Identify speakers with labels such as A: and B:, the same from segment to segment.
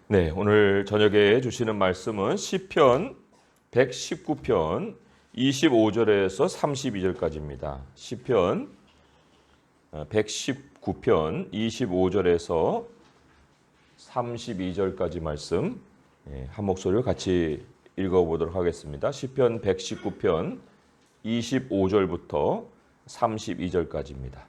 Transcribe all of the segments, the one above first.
A: 네, 오늘 저녁에 주시는 말씀은 시편 119편 25절에서 32절까지입니다. 시편 119편 25절에서 32절까지 말씀 한 목소리로 같이 읽어보도록 하겠습니다. 시편 119편 25절부터 32절까지입니다.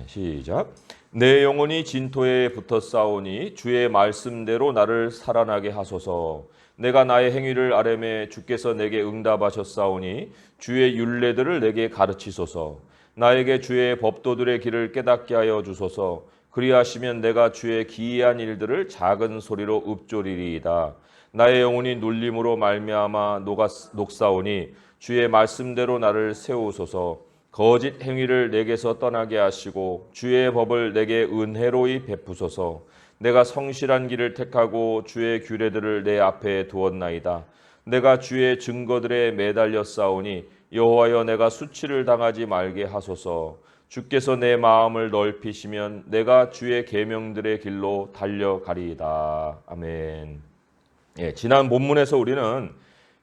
A: 시작. 내 영혼이 진토에 붙어 싸우니 주의 말씀대로 나를 살아나게 하소서. 내가 나의 행위를 아뢰매 주께서 내게 응답하셨사오니 주의 율례들을 내게 가르치소서. 나에게 주의 법도들의 길을 깨닫게 하여 주소서. 그리하시면 내가 주의 기이한 일들을 작은 소리로 읊조리리이다. 나의 영혼이 눌림으로 말미암아 녹사오니 주의 말씀대로 나를 세우소서. 거짓 행위를 내게서 떠나게 하시고 주의 법을 내게 은혜로이 베푸소서. 내가 성실한 길을 택하고 주의 규례들을 내 앞에 두었나이다. 내가 주의 증거들에 매달려 싸우니 여호와여 내가 수치를 당하지 말게 하소서. 주께서 내 마음을 넓히시면 내가 주의 계명들의 길로 달려가리이다. 아멘. 지난 본문에서 우리는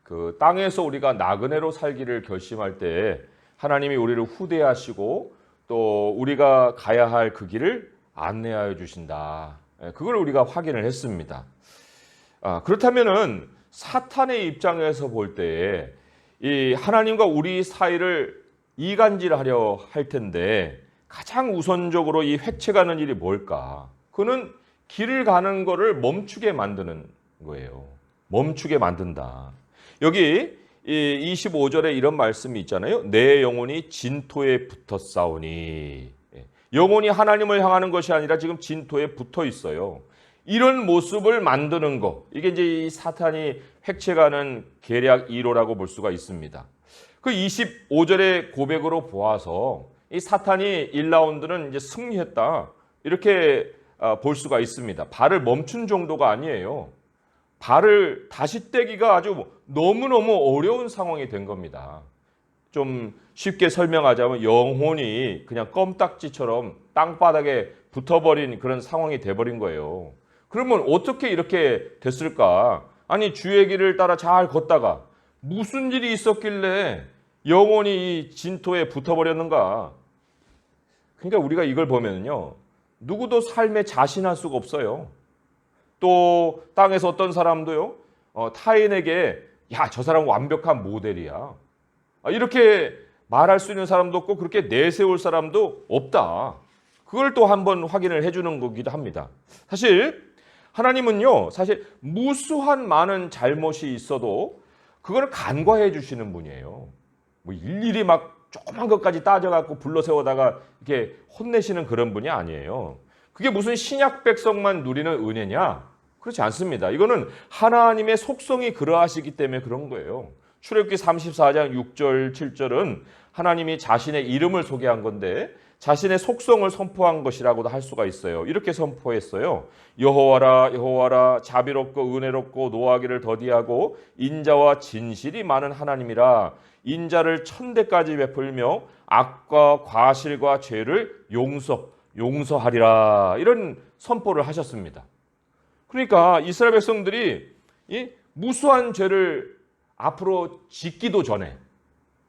A: 그 땅에서 우리가 나그네로 살기를 결심할 때 하나님이 우리를 후대하시고 또 우리가 가야 할 그 길을 안내하여 주신다. 그걸 우리가 확인을 했습니다. 그렇다면은 사탄의 입장에서 볼 때 이 하나님과 우리 사이를 이간질하려 할 텐데 가장 우선적으로 이 획책하는 일이 뭘까? 그는 길을 가는 거를 멈추게 만드는 거예요. 멈추게 만든다. 여기 25절에 이런 말씀이 있잖아요. 내 영혼이 진토에 붙어 싸우니. 영혼이 하나님을 향하는 것이 아니라 지금 진토에 붙어 있어요. 이런 모습을 만드는 거. 이게 이제 이 사탄이 획책하는 계략 1호라고 볼 수가 있습니다. 그 25절의 고백으로 보아서 이 사탄이 1라운드는 이제 승리했다. 이렇게 볼 수가 있습니다. 발을 멈춘 정도가 아니에요. 발을 다시 떼기가 아주 너무너무 어려운 상황이 된 겁니다. 좀 쉽게 설명하자면 영혼이 그냥 껌딱지처럼 땅바닥에 붙어버린 그런 상황이 돼버린 거예요. 그러면 어떻게 이렇게 됐을까? 아니 주의 길을 따라 잘 걷다가 무슨 일이 있었길래 영혼이 이 진토에 붙어버렸는가? 그러니까 우리가 이걸 보면요, 누구도 삶에 자신할 수가 없어요. 또 땅에서 어떤 사람도요, 타인에게 야, 저 사람은 완벽한 모델이야, 이렇게 말할 수 있는 사람도 없고 그렇게 내세울 사람도 없다. 그걸 또 한번 확인을 해주는 거기도 합니다. 사실 하나님은요, 사실 무수한 많은 잘못이 있어도 그걸 간과해 주시는 분이에요. 뭐 일일이 막 조그만 것까지 따져갖고 불러 세우다가 이렇게 혼내시는 그런 분이 아니에요. 그게 무슨 신약 백성만 누리는 은혜냐? 그렇지 않습니다. 이거는 하나님의 속성이 그러하시기 때문에 그런 거예요. 출애굽기 34장 6절 7절은 하나님이 자신의 이름을 소개한 건데 자신의 속성을 선포한 것이라고도 할 수가 있어요. 이렇게 선포했어요. 여호와라 여호와라 자비롭고 은혜롭고 노하기를 더디하고 인자와 진실이 많은 하나님이라. 인자를 천대까지 베풀며 악과 과실과 죄를 용서하리라. 이런 선포를 하셨습니다. 그러니까 이스라엘 백성들이 이 무수한 죄를 앞으로 짓기도 전에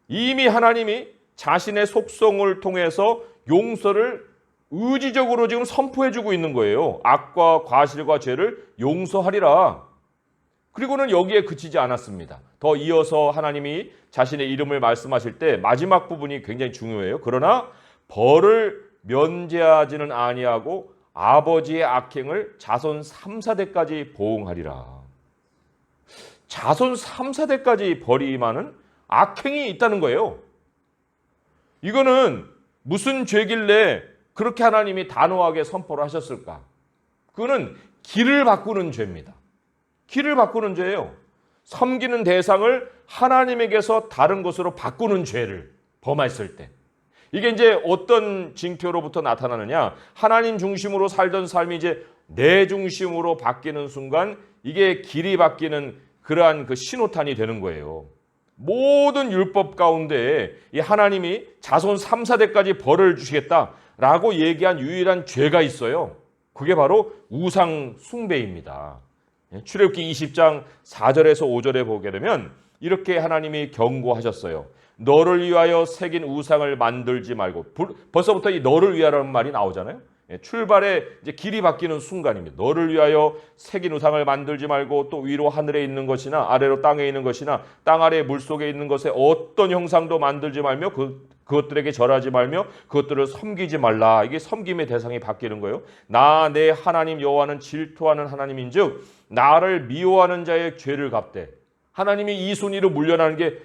A: 이미 하나님이 자신의 속성을 통해서 용서를 의지적으로 지금 선포해주고 있는 거예요. 악과 과실과 죄를 용서하리라. 그리고는 여기에 그치지 않았습니다. 더 이어서 하나님이 자신의 이름을 말씀하실 때 마지막 부분이 굉장히 중요해요. 그러나 벌을 면제하지는 아니하고 아버지의 악행을 자손 3, 4대까지 보응하리라. 자손 3, 4대까지 벌이 임하는 악행이 있다는 거예요. 이거는 무슨 죄길래 그렇게 하나님이 단호하게 선포를 하셨을까? 그거는 길을 바꾸는 죄입니다. 길을 바꾸는 죄예요. 섬기는 대상을 하나님에게서 다른 것으로 바꾸는 죄를 범했을 때. 이게 이제 어떤 징표로부터 나타나느냐? 하나님 중심으로 살던 삶이 이제 내 중심으로 바뀌는 순간 이게 길이 바뀌는 그러한 그 신호탄이 되는 거예요. 모든 율법 가운데 이 하나님이 자손 3, 4대까지 벌을 주시겠다라고 얘기한 유일한 죄가 있어요. 그게 바로 우상 숭배입니다. 출애굽기 20장 4절에서 5절에 보게 되면 이렇게 하나님이 경고하셨어요. 너를 위하여 새긴 우상을 만들지 말고. 벌써부터 이 너를 위하라는 말이 나오잖아요. 출발에 이제 길이 바뀌는 순간입니다. 너를 위하여 새긴 우상을 만들지 말고 또 위로 하늘에 있는 것이나 아래로 땅에 있는 것이나 땅 아래 물속에 있는 것에 어떤 형상도 만들지 말며 그것들에게 절하지 말며 그것들을 섬기지 말라. 이게 섬김의 대상이 바뀌는 거예요. 나 내 하나님 여호와는 질투하는 하나님인즉 나를 미워하는 자의 죄를 갚되. 하나님이 이 순위로 물러나는 게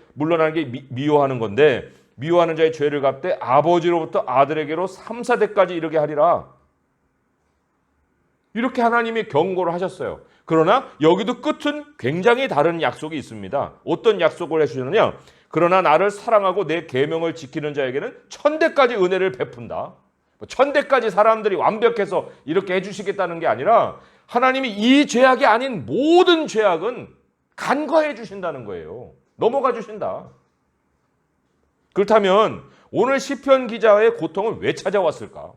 A: 미워하는 건데 미워하는 자의 죄를 갚되 아버지로부터 아들에게로 3, 4대까지 이르게 하리라. 이렇게 하나님이 경고를 하셨어요. 그러나 여기도 끝은 굉장히 다른 약속이 있습니다. 어떤 약속을 해주셨느냐? 그러나 나를 사랑하고 내 계명을 지키는 자에게는 1000대까지 은혜를 베푼다. 1000대까지 사람들이 완벽해서 이렇게 해주시겠다는 게 아니라 하나님이 이 죄악이 아닌 모든 죄악은 간과해 주신다는 거예요. 넘어가 주신다. 그렇다면 오늘 시편 기자의 고통은 왜 찾아왔을까?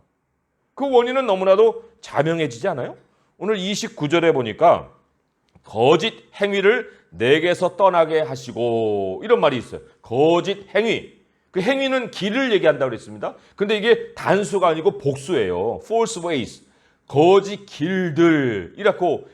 A: 그 원인은 너무나도 자명해지지 않아요? 오늘 29절에 보니까 거짓 행위를 내게서 떠나게 하시고 이런 말이 있어요. 거짓 행위. 그 행위는 길을 얘기한다고 그랬습니다. 근데 이게 단수가 아니고 복수예요. false ways. 거짓 길들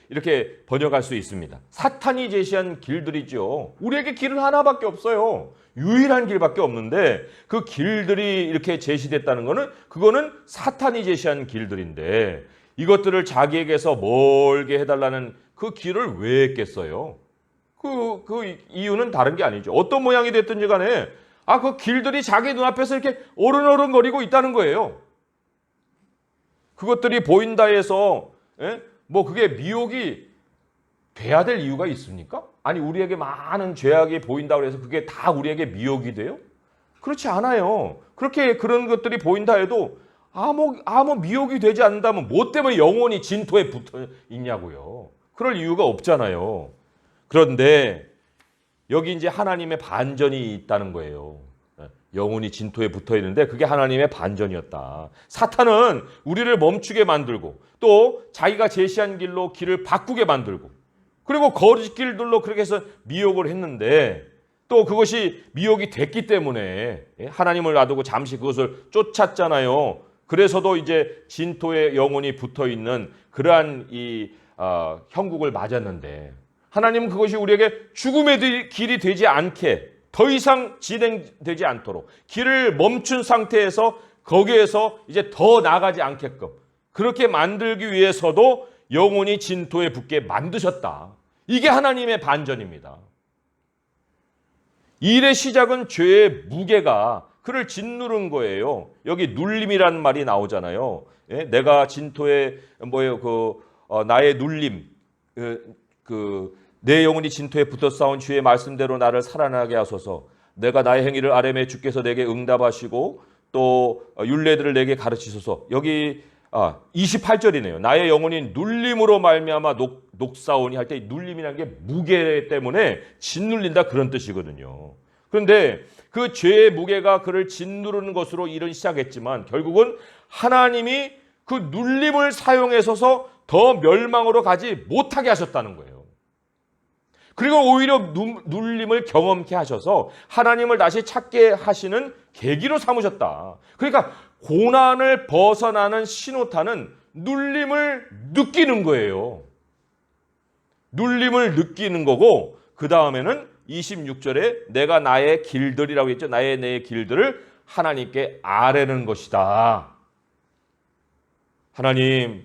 A: 이렇게 번역할 수 있습니다. 사탄이 제시한 길들이죠. 우리에게 길은 하나밖에 없어요. 유일한 길밖에 없는데 그 길들이 이렇게 제시됐다는 거는 그거는 사탄이 제시한 길들인데 이것들을 자기에게서 멀게 해달라는 그 길을 왜 했겠어요? 그 이유는 다른 게 아니죠. 어떤 모양이 됐든지 간에 그 길들이 자기 눈앞에서 이렇게 어른어른거리고 있다는 거예요. 그것들이 보인다 해서 그게 미혹이 돼야 될 이유가 있습니까? 아니 우리에게 많은 죄악이 보인다고 해서 그게 다 우리에게 미혹이 돼요? 그렇지 않아요. 그런 것들이 보인다 해도 아무 미혹이 되지 않는다면 뭐 때문에 영원히 진토에 붙어 있냐고요. 그럴 이유가 없잖아요. 그런데 여기 이제 하나님의 반전이 있다는 거예요. 영혼이 진토에 붙어 있는데 그게 하나님의 반전이었다. 사탄은 우리를 멈추게 만들고 또 자기가 제시한 길로 길을 바꾸게 만들고 그리고 거짓 길들로 그렇게 해서 미혹을 했는데 또 그것이 미혹이 됐기 때문에 하나님을 놔두고 잠시 그것을 쫓았잖아요. 그래서도 이제 진토에 영혼이 붙어 있는 그러한 형국을 맞았는데 하나님은 그것이 우리에게 죽음의 길이 되지 않게 더 이상 진행되지 않도록 길을 멈춘 상태에서 거기에서 이제 더 나가지 않게끔 그렇게 만들기 위해서도 영혼이 진토에 붙게 만드셨다. 이게 하나님의 반전입니다. 이 일의 시작은 죄의 무게가 그를 짓누른 거예요. 여기 눌림이라는 말이 나오잖아요. 내가 진토에 나의 눌림 내 영혼이 진토에 붙어 싸운 주의 말씀대로 나를 살아나게 하소서. 내가 나의 행위를 아뢰매 주께서 내게 응답하시고 또 율례들을 내게 가르치소서. 여기 28절이네요. 나의 영혼이 눌림으로 말미암아 녹사오니 할 때 눌림이라는 게 무게 때문에 짓눌린다 그런 뜻이거든요. 그런데 그 죄의 무게가 그를 짓누르는 것으로 일은 시작했지만 결국은 하나님이 그 눌림을 사용해서서 더 멸망으로 가지 못하게 하셨다는 거예요. 그리고 오히려 눌림을 경험케 하셔서 하나님을 다시 찾게 하시는 계기로 삼으셨다. 그러니까 고난을 벗어나는 신호탄은 눌림을 느끼는 거예요. 눌림을 느끼는 거고 그 다음에는 26절에 내가 나의 길들이라고 했죠. 내 길들을 하나님께 아뢰는 것이다. 하나님,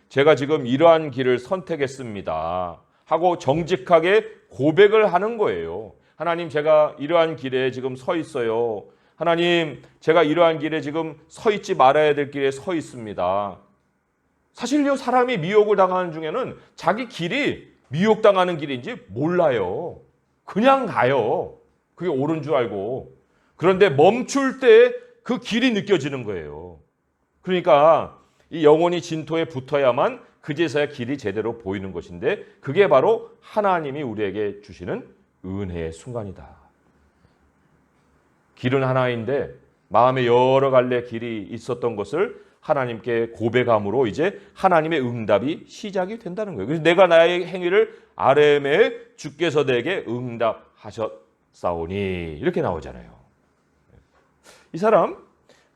A: 제가 지금 이러한 길을 선택했습니다. 하고 정직하게 고백을 하는 거예요. 하나님, 제가 이러한 길에 지금 서 있어요. 하나님, 제가 이러한 길에 지금 서 있지 말아야 될 길에 서 있습니다. 사실요, 사람이 미혹을 당하는 중에는 자기 길이 미혹당하는 길인지 몰라요. 그냥 가요. 그게 옳은 줄 알고. 그런데 멈출 때 그 길이 느껴지는 거예요. 그러니까 이 영혼이 진토에 붙어야만 그제서야 길이 제대로 보이는 것인데 그게 바로 하나님이 우리에게 주시는 은혜의 순간이다. 길은 하나인데 마음에 여러 갈래 길이 있었던 것을 하나님께 고백함으로 이제 하나님의 응답이 시작이 된다는 거예요. 그래서 내가 나의 행위를 아뢰매 주께서 내게 응답하셨사오니 이렇게 나오잖아요. 이 사람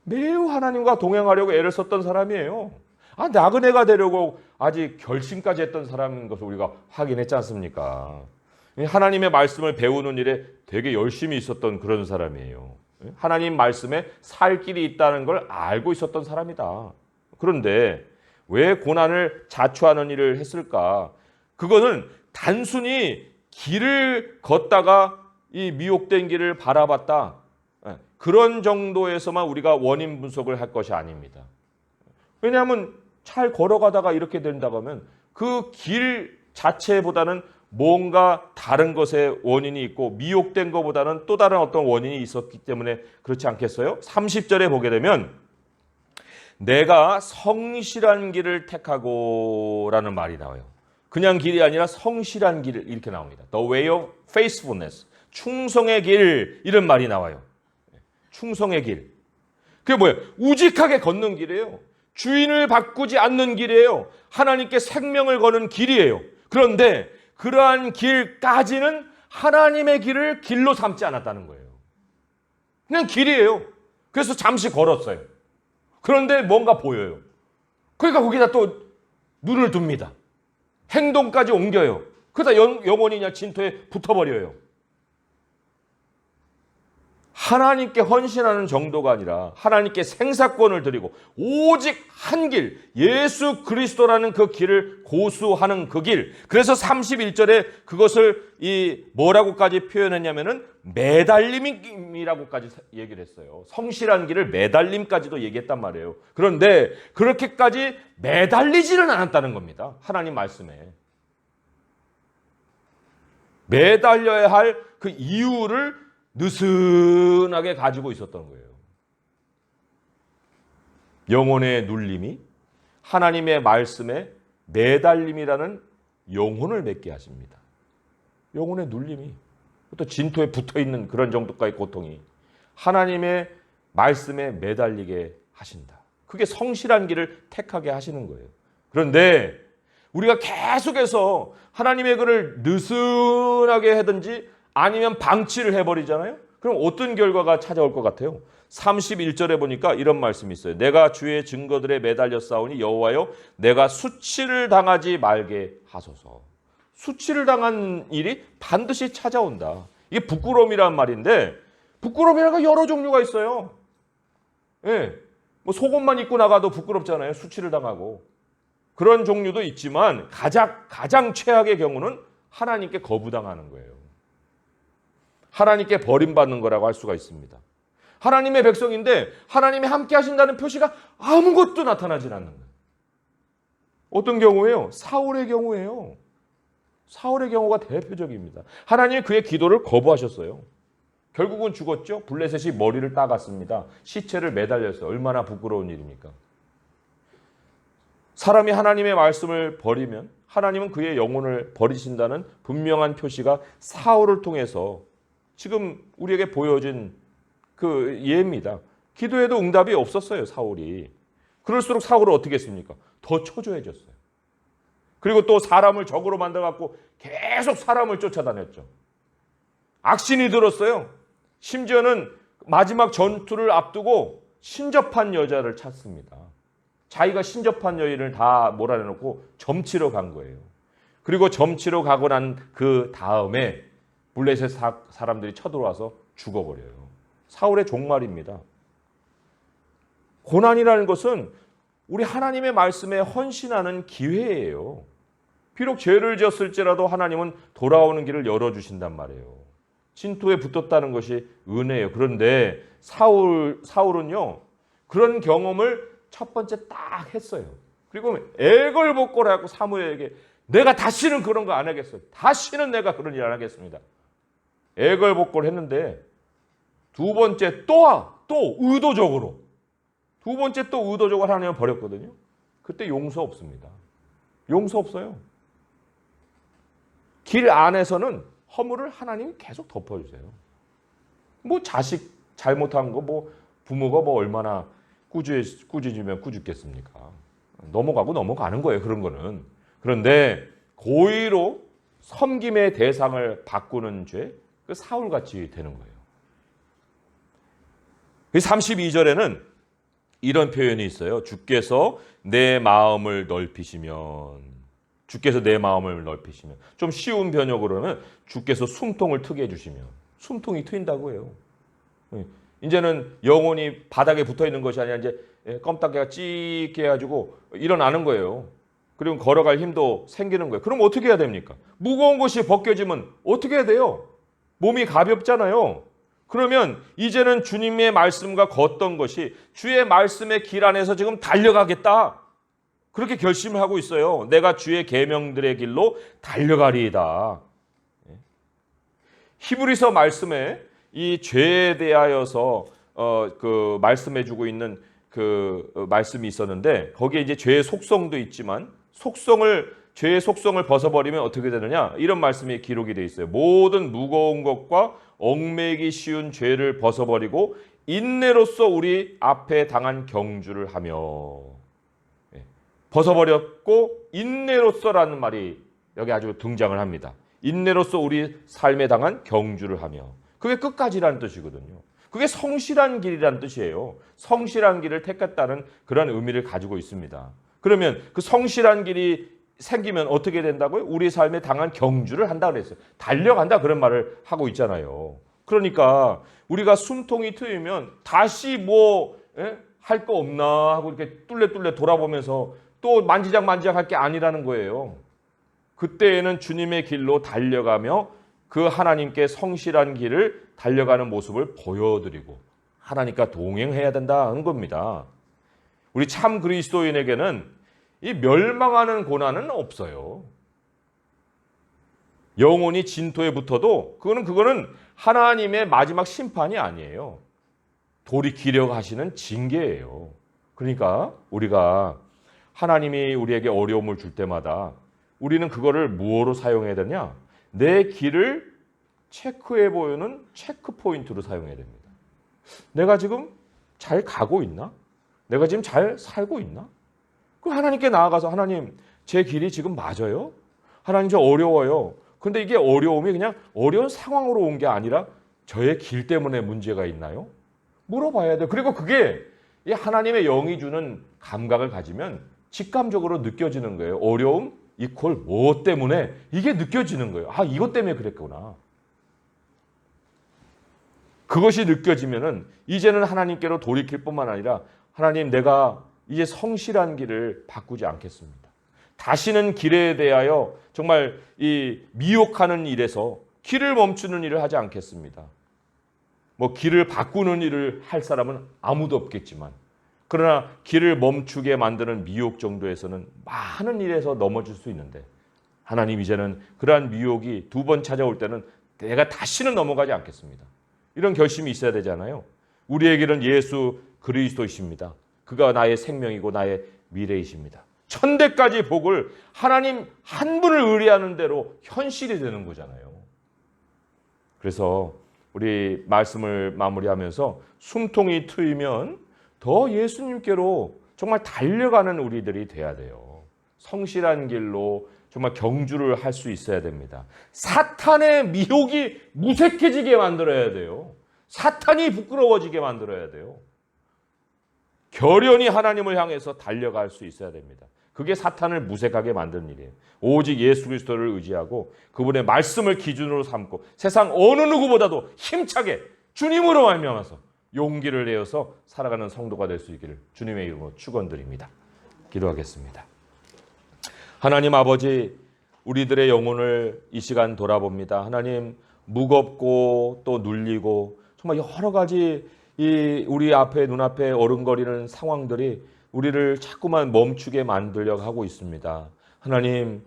A: 매우 하나님과 동행하려고 애를 썼던 사람이에요. 나그네가 되려고 아직 결심까지 했던 사람인 것을 우리가 확인했지 않습니까? 하나님의 말씀을 배우는 일에 되게 열심히 있었던 그런 사람이에요. 하나님 말씀에 살 길이 있다는 걸 알고 있었던 사람이다. 그런데 왜 고난을 자초하는 일을 했을까? 그거는 단순히 길을 걷다가 이 미혹된 길을 바라봤다. 그런 정도에서만 우리가 원인 분석을 할 것이 아닙니다. 왜냐하면 잘 걸어가다가 이렇게 된다고 하면 그 길 자체보다는 뭔가 다른 것에 원인이 있고 미혹된 것보다는 또 다른 어떤 원인이 있었기 때문에 그렇지 않겠어요? 30절에 보게 되면 내가 성실한 길을 택하고 라는 말이 나와요. 그냥 길이 아니라 성실한 길 이렇게 나옵니다. The way of faithfulness. 충성의 길 이런 말이 나와요. 충성의 길. 그게 뭐예요? 우직하게 걷는 길이에요. 주인을 바꾸지 않는 길이에요. 하나님께 생명을 거는 길이에요. 그런데 그러한 길까지는 하나님의 길을 길로 삼지 않았다는 거예요. 그냥 길이에요. 그래서 잠시 걸었어요. 그런데 뭔가 보여요. 그러니까 거기다 또 눈을 둡니다. 행동까지 옮겨요. 그러다 영원히 그냥 진토에 붙어버려요. 하나님께 헌신하는 정도가 아니라 하나님께 생사권을 드리고 오직 한 길, 예수 그리스도라는 그 길을 고수하는 그 길. 그래서 31절에 그것을 뭐라고까지 표현했냐면은 매달림이라고까지 얘기를 했어요. 성실한 길을 매달림까지도 얘기했단 말이에요. 그런데 그렇게까지 매달리지는 않았다는 겁니다. 하나님 말씀에. 매달려야 할 그 이유를 느슨하게 가지고 있었던 거예요. 영혼의 눌림이 하나님의 말씀에 매달림이라는 영혼을 맺게 하십니다. 영혼의 눌림이 또 진토에 붙어있는 그런 정도까지 고통이 하나님의 말씀에 매달리게 하신다. 그게 성실한 길을 택하게 하시는 거예요. 그런데 우리가 계속해서 하나님의 글을 느슨하게 하든지 아니면 방치를 해버리잖아요. 그럼 어떤 결과가 찾아올 것 같아요? 31절에 보니까 이런 말씀이 있어요. 내가 주의 증거들에 매달려 싸우니 여호와여 내가 수치를 당하지 말게 하소서. 수치를 당한 일이 반드시 찾아온다. 이게 부끄러움이란 말인데 부끄러움이라는 게 여러 종류가 있어요. 예, 뭐 속옷만 입고 나가도 부끄럽잖아요. 수치를 당하고. 그런 종류도 있지만 가장 최악의 경우는 하나님께 거부당하는 거예요. 하나님께 버림받는 거라고 할 수가 있습니다. 하나님의 백성인데 하나님이 함께 하신다는 표시가 아무것도 나타나질 않는 거예요. 어떤 경우예요? 사울의 경우예요. 사울의 경우가 대표적입니다. 하나님이 그의 기도를 거부하셨어요. 결국은 죽었죠. 블레셋이 머리를 따갔습니다. 시체를 매달렸어요. 얼마나 부끄러운 일입니까? 사람이 하나님의 말씀을 버리면 하나님은 그의 영혼을 버리신다는 분명한 표시가 사울을 통해서 지금 우리에게 보여진 그 예입니다. 기도에도 응답이 없었어요, 사울이. 그럴수록 사울은 어떻게 했습니까? 더 초조해졌어요. 그리고 또 사람을 적으로 만들어갖고 계속 사람을 쫓아다녔죠. 악신이 들었어요. 심지어는 마지막 전투를 앞두고 신접한 여자를 찾습니다. 자기가 신접한 여인을 다 몰아내놓고 점치러 간 거예요. 그리고 점치러 가고 난 그 다음에 블레셋 사람들이 쳐들어와서 죽어버려요. 사울의 종말입니다. 고난이라는 것은 우리 하나님의 말씀에 헌신하는 기회예요. 비록 죄를 지었을지라도 하나님은 돌아오는 길을 열어주신단 말이에요. 진토에 붙었다는 것이 은혜예요. 그런데 사울은요, 그런 경험을 첫 번째 딱 했어요. 그리고 애걸복걸하고 사무엘에게 내가 다시는 그런 거 안 하겠어요. 다시는 내가 그런 일 안 하겠습니다. 애걸복걸 했는데 두 번째 또 의도적으로 하나님을 버렸거든요. 그때 용서 없습니다. 용서 없어요. 길 안에서는 허물을 하나님이 계속 덮어주세요. 뭐 자식 잘못한 거 뭐 부모가 뭐 얼마나 꾸짖으면 꾸짖겠습니까? 넘어가고 넘어가는 거예요, 그런 거는. 그런데 고의로 섬김의 대상을 바꾸는 죄, 그 사울같이 되는 거예요. 32절에는 이런 표현이 있어요. 주께서 내 마음을 넓히시면. 주께서 내 마음을 넓히시면. 좀 쉬운 번역으로는 주께서 숨통을 트게 해주시면. 숨통이 트인다고 해요. 이제는 영혼이 바닥에 붙어 있는 것이 아니라 이제 껌딱지가 찌게 해가지고 일어나는 거예요. 그리고 걸어갈 힘도 생기는 거예요. 그럼 어떻게 해야 됩니까? 무거운 것이 벗겨지면 어떻게 해야 돼요? 몸이 가볍잖아요. 그러면 이제는 주님의 말씀과 걷던 것이 주의 말씀의 길 안에서 지금 달려가겠다. 그렇게 결심을 하고 있어요. 내가 주의 계명들의 길로 달려가리이다. 히브리서 말씀에 이 죄에 대하여서 그 말씀해주고 있는 그 말씀이 있었는데 거기에 이제 죄의 속성도 있지만 죄의 속성을 벗어버리면 어떻게 되느냐? 이런 말씀이 기록이 되어 있어요. 모든 무거운 것과 얽매이기 쉬운 죄를 벗어버리고 인내로서 우리 앞에 당한 경주를 하며. 벗어버렸고 인내로서라는 말이 여기 아주 등장을 합니다. 인내로서 우리 삶에 당한 경주를 하며. 그게 끝까지라는 뜻이거든요. 그게 성실한 길이라는 뜻이에요. 성실한 길을 택했다는 그런 의미를 가지고 있습니다. 그러면 그 성실한 길이 생기면 어떻게 된다고요? 우리 삶에 당한 경주를 한다 그랬어요. 달려간다 그런 말을 하고 있잖아요. 그러니까 우리가 숨통이 트이면 다시 뭐 할 거 없나 하고 이렇게 뚫레뚫레 돌아보면서 또 만지작 할 게 아니라는 거예요. 그때에는 주님의 길로 달려가며 그 하나님께 성실한 길을 달려가는 모습을 보여드리고 하나님과 동행해야 된다는 겁니다. 우리 참 그리스도인에게는 이 멸망하는 고난은 없어요. 영혼이 진토에 붙어도 그거는 하나님의 마지막 심판이 아니에요. 돌이키려고 하시는 징계예요. 그러니까 우리가 하나님이 우리에게 어려움을 줄 때마다 우리는 그거를 무엇으로 사용해야 되냐? 내 길을 체크해 보이는 체크 포인트로 사용해야 됩니다. 내가 지금 잘 가고 있나? 내가 지금 잘 살고 있나? 그 하나님께 나아가서 하나님 제 길이 지금 맞아요? 하나님 저 어려워요. 근데 이게 어려움이 그냥 어려운 상황으로 온 게 아니라 저의 길 때문에 문제가 있나요? 물어봐야 돼요. 그리고 그게 이 하나님의 영이 주는 감각을 가지면 직감적으로 느껴지는 거예요. 어려움 이퀄 뭐 때문에 이게 느껴지는 거예요. 아, 이것 때문에 그랬구나. 그것이 느껴지면은 이제는 하나님께로 돌이킬 뿐만 아니라 하나님 내가 이제 성실한 길을 바꾸지 않겠습니다. 다시는 길에 대하여 정말 이 미혹하는 일에서 길을 멈추는 일을 하지 않겠습니다. 뭐 길을 바꾸는 일을 할 사람은 아무도 없겠지만 그러나 길을 멈추게 만드는 미혹 정도에서는 많은 일에서 넘어질 수 있는데 하나님 이제는 그러한 미혹이 두 번 찾아올 때는 내가 다시는 넘어가지 않겠습니다. 이런 결심이 있어야 되잖아요. 우리에게는 예수 그리스도이십니다. 그가 나의 생명이고 나의 미래이십니다. 천대까지 복을 하나님 한 분을 의뢰하는 대로 현실이 되는 거잖아요. 그래서 우리 말씀을 마무리하면서 숨통이 트이면 더 예수님께로 정말 달려가는 우리들이 돼야 돼요. 성실한 길로 정말 경주를 할 수 있어야 됩니다. 사탄의 미혹이 무색해지게 만들어야 돼요. 사탄이 부끄러워지게 만들어야 돼요. 결연히 하나님을 향해서 달려갈 수 있어야 됩니다. 그게 사탄을 무색하게 만드는 일이에요. 오직 예수 그리스도를 의지하고 그분의 말씀을 기준으로 삼고 세상 어느 누구보다도 힘차게 주님으로 말미암아서 용기를 내어서 살아가는 성도가 될 수 있기를 주님의 이름으로 축원드립니다. 기도하겠습니다. 하나님 아버지, 우리들의 영혼을 이 시간 돌아봅니다. 하나님, 무겁고 또 눌리고 정말 여러 가지 우리 앞에 눈앞에 어른거리는 상황들이 우리를 자꾸만 멈추게 만들려고 하고 있습니다. 하나님,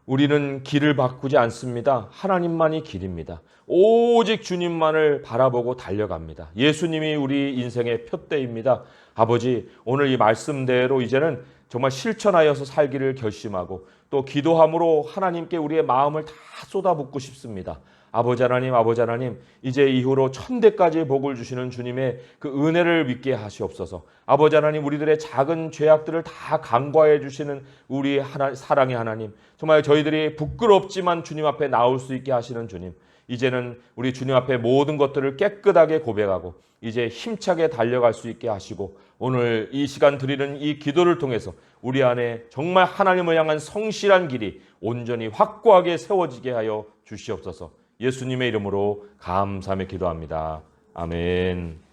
A: 우리는 길을 바꾸지 않습니다. 하나님만이 길입니다. 오직 주님만을 바라보고 달려갑니다. 예수님이 우리 인생의 표대입니다. 아버지, 오늘 이 말씀대로 이제는 정말 실천하여서 살기를 결심하고 또 기도함으로 하나님께 우리의 마음을 다 쏟아붓고 싶습니다. 아버지 하나님, 이제 이후로 천대까지 복을 주시는 주님의 그 은혜를 믿게 하시옵소서. 아버지 하나님, 우리들의 작은 죄악들을 다 간과해 주시는 우리 사랑의 하나님, 정말 저희들이 부끄럽지만 주님 앞에 나올 수 있게 하시는 주님, 이제는 우리 주님 앞에 모든 것들을 깨끗하게 고백하고 이제 힘차게 달려갈 수 있게 하시고, 오늘 이 시간 드리는 이 기도를 통해서 우리 안에 정말 하나님을 향한 성실한 길이 온전히 확고하게 세워지게 하여 주시옵소서. 예수님의 이름으로 감사하며 기도합니다. 아멘.